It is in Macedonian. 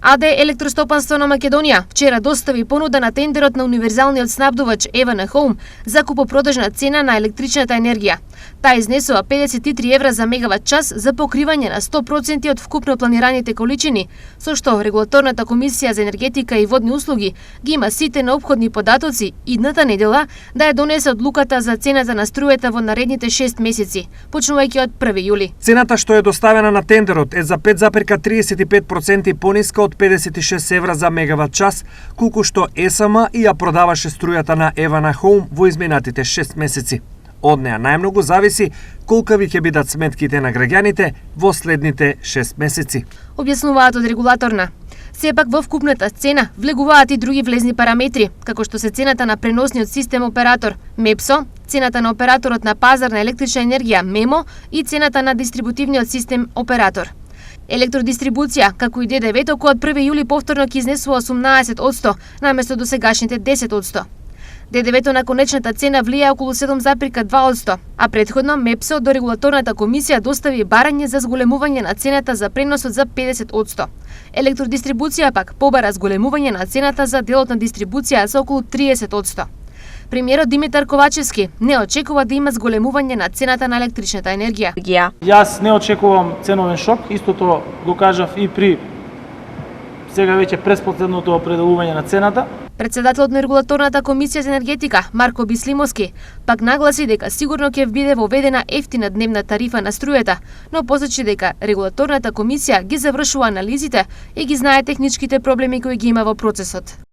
АД Електростопанство на Македонија вчера достави понуда на тендерот на универзалниот снабдувач EVN Home за купопродажна цена на електричната енергија. Таа изнесува 53 евра за мегават час за покривање на 100% од вкупно планираните количини, со што Регулаторната комисија за енергетика и водни услуги ги има сите неопходни податоци идната недела да ја донесе одлуката за цената на струјата во наредните 6 месеци, почнувајќи од 1 јули. Цената што е доставена на тендерот е за 5,35% пониска од 56 евра за мегават час, колку што ЕСМ и ја продаваше струјата на EVN Home во изминатите 6 месеци. Од неа најмногу зависи колкави ќе бидат сметките на граѓаните во следните 6 месеци. Објаснуваат од регулаторна. Сепак во вкупната цена влегуваат и други влезни параметри, како што се цената на преносниот систем оператор МЕПСО, цената на операторот на пазар на електрична енергија МЕМО и цената на дистрибутивниот систем оператор. Електродистрибуција, како и ДДВ-то, кој од 1 јули повторно ќе изнесува 18% наместо досегашните 10%. ДДВ-то на конечната цена влијае околу 7,2%, а претходно МЕПСО до Регулаторната комисија достави барање за зголемување на цената за преносот за 50%. Електродистрибуција пак побара зголемување на цената за делот на дистрибуција за околу 30%. Премиерот Димитар Ковачевски не очекува да има зголемување на цената на електричната енергија. Јас не очекувам ценовен шок, истото го кажав и при сега веќе преспоследното определување на цената. Председателот на Регулаторната комисија за енергетика Марко Бислимовски пак нагласи дека сигурно ќе биде воведена ефтина дневна тарифа на струјата, но посочи дека Регулаторната комисија ги завршува анализите и ги знае техничките проблеми кои ги има во процесот.